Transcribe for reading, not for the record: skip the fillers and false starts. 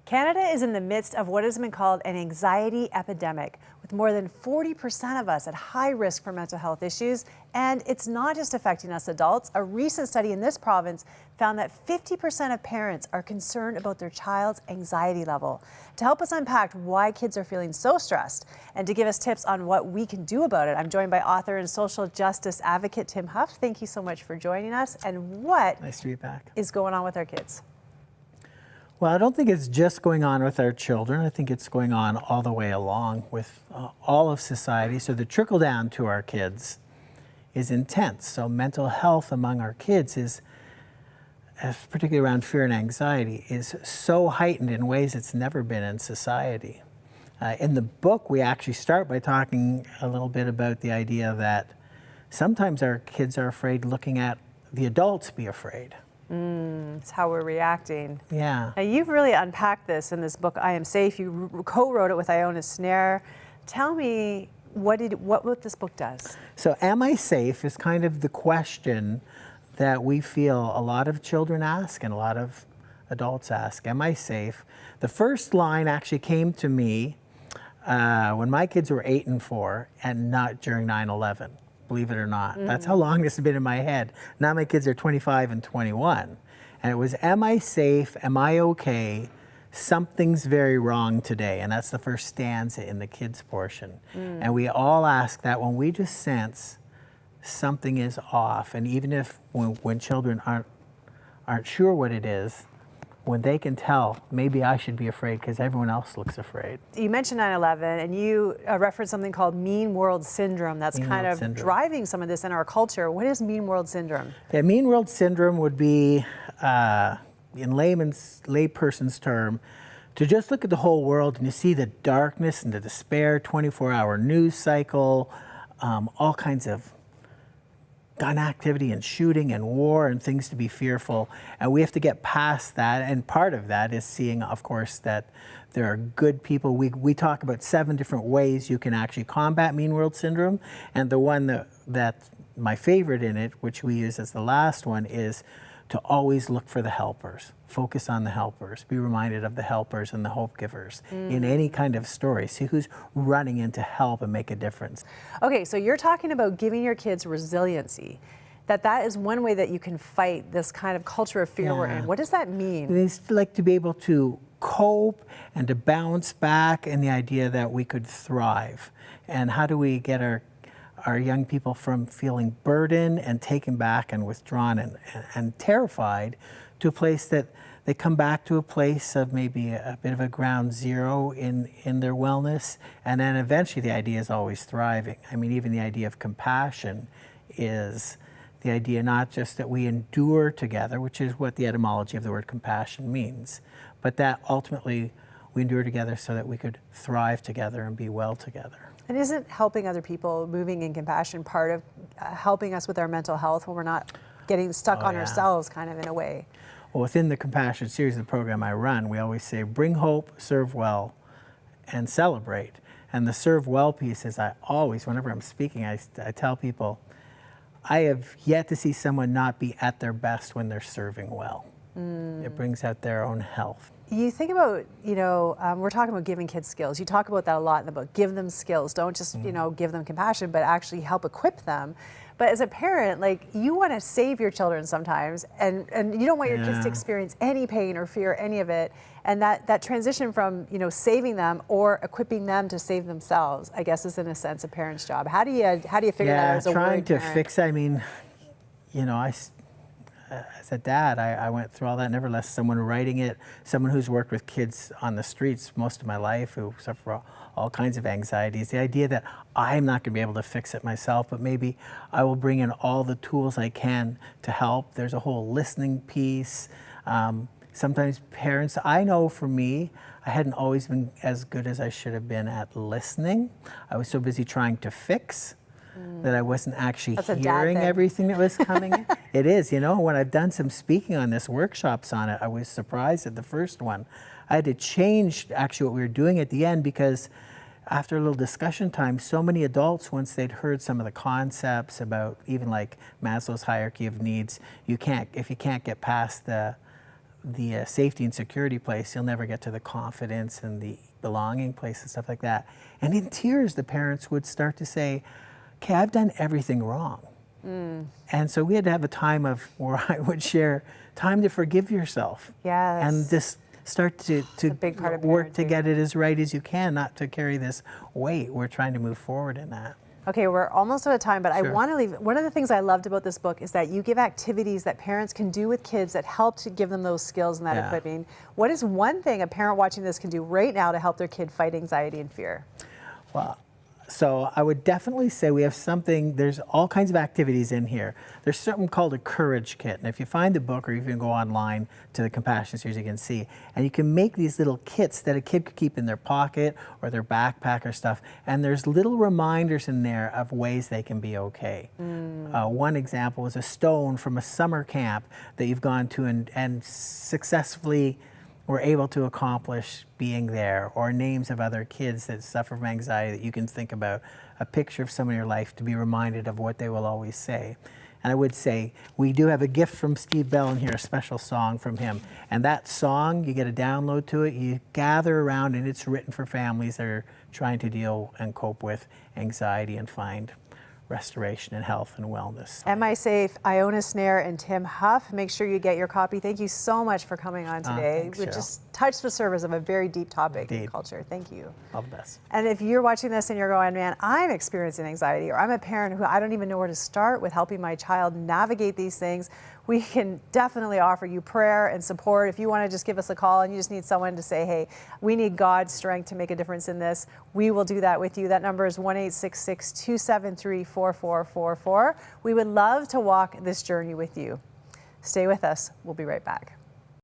Canada is in the midst of what has been called an anxiety epidemic, with more than 40% of us at high risk for mental health issues. And it's not just affecting us adults. A recent study in this province found that 50% of parents are concerned about their child's anxiety level. To help us unpack why kids are feeling so stressed and to give us tips on what we can do about it, I'm joined by author and social justice advocate Tim Huff. Thank you so much for joining us. And what Nice to be back. Is going on with our kids? Well, I don't think it's just going on with our children. I think it's going on all the way along with all of society. So the trickle down to our kids is intense. So mental health among our kids is, particularly around fear and anxiety, is so heightened in ways it's never been in society. In the book, we actually start by talking a little bit about the idea that sometimes our kids are afraid looking at the adults be afraid. It's how we're reacting. Yeah. Now, you've really unpacked this in this book, I Am Safe. You co-wrote it with Iona Snare. Tell me what this book does. So, am I safe is kind of the question that we feel a lot of children ask and a lot of adults ask. Am I safe? The first line actually came to me when my kids were 8 and 4, and not during 9/11. Believe it or not. That's how long this has been in my head. Now my kids are 25 and 21. And it was, am I safe? Am I okay? Something's very wrong today. And that's the first stanza in the kids portion. And we all ask that when we just sense something is off. And even if when children aren't sure what it is, when they can tell, maybe I should be afraid because everyone else looks afraid. You mentioned 9/11, and you referenced something called mean world syndrome that's kind of driving some of this in our culture. What is mean world syndrome? Yeah, mean world syndrome would be, in layperson's term, to just look at the whole world and you see the darkness and the despair, 24-hour news cycle, all kinds of gun activity and shooting and war and things to be fearful. And we have to get past that. And part of that is seeing, of course, that there are good people. We talk about 7 different ways you can actually combat mean world syndrome. And the one that's my favorite in it, which we use as the last one, is to always look for the helpers. Focus on the helpers. Be reminded of the helpers and the hope givers in any kind of story. See who's running in to help and make a difference. Okay, so you're talking about giving your kids resiliency. That is one way that you can fight this kind of culture of fear we're in. What does that mean? It's like to be able to cope and to bounce back, and the idea that we could thrive. And how do we get our young people from feeling burdened and taken back and withdrawn and terrified to a place that they come back to a place of maybe a bit of a ground zero in their wellness. And then eventually the idea is always thriving. I mean, even the idea of compassion is the idea not just that we endure together, which is what the etymology of the word compassion means, but that ultimately we endure together so that we could thrive together and be well together. And isn't helping other people, moving in compassion, part of helping us with our mental health when we're not getting stuck on ourselves kind of in a way? Well, within the Compassion series of the program I run, we always say, bring hope, serve well, and celebrate. And the serve well piece is whenever I'm speaking, I tell people, I have yet to see someone not be at their best when they're serving well. It brings out their own health. You think about, we're talking about giving kids skills. You talk about that a lot in the book. Give them skills. Don't just, give them compassion, but actually help equip them. But as a parent, you want to save your children sometimes, and you don't want your kids to experience any pain or fear, any of it. And that transition from, saving them or equipping them to save themselves, I guess, is in a sense a parent's job. How do you figure that out as a trying to parent? fix, I mean, as a dad, I went through all that, nevertheless, someone writing it, someone who's worked with kids on the streets most of my life who suffer all kinds of anxieties. The idea that I'm not going to be able to fix it myself, but maybe I will bring in all the tools I can to help. There's a whole listening piece. Sometimes parents, I know for me, I hadn't always been as good as I should have been at listening. I was so busy trying to fix that I wasn't actually hearing everything that was coming in. It is, when I've done some speaking on this, workshops on it, I was surprised at the first one. I had to change actually what we were doing at the end because after a little discussion time, so many adults, once they'd heard some of the concepts about even like Maslow's hierarchy of needs, if you can't get past the safety and security place, you'll never get to the confidence and the belonging place and stuff like that. And in tears, the parents would start to say, okay, I've done everything wrong. And so we had to have a time of where I would share time to forgive yourself. Yes. And just start to a big part of work to parenting. get it as right as you can, not to carry this weight. We're trying to move forward in that. Okay, we're almost out of time, but I Sure. want to leave. One of the things I loved about this book is that you give activities that parents can do with kids that help to give them those skills and that Yeah. equipping. What is one thing a parent watching this can do right now to help their kid fight anxiety and fear? Well, so I would definitely say we have something, there's all kinds of activities in here. There's something called a courage kit. And if you find the book or you can go online to the Compassion series, you can see. And you can make these little kits that a kid could keep in their pocket or their backpack or stuff. And there's little reminders in there of ways they can be okay. One example is a stone from a summer camp that you've gone to and successfully were able to accomplish being there, or names of other kids that suffer from anxiety that you can think about, a picture of someone in your life to be reminded of what they will always say. And I would say, we do have a gift from Steve Bell in here, a special song from him. And that song, you get a download to it, you gather around, and it's written for families that are trying to deal and cope with anxiety and find restoration and health and wellness. Am I Safe, Iona Snare, and Tim Huff. Make sure you get your copy. Thank you so much for coming on today. Thanks, We Cheryl. just touched the surface of a very deep topic in Indeed. culture. Thank you. All the best. And if you're watching this and you're going, man, I'm experiencing anxiety, or I'm a parent who I don't even know where to start with helping my child navigate these things, we can definitely offer you prayer and support. If you want to just give us a call and you just need someone to say, hey, we need God's strength to make a difference in this, we will do that with you. That number is 1-866-273-4444. We would love to walk this journey with you. Stay with us. We'll be right back.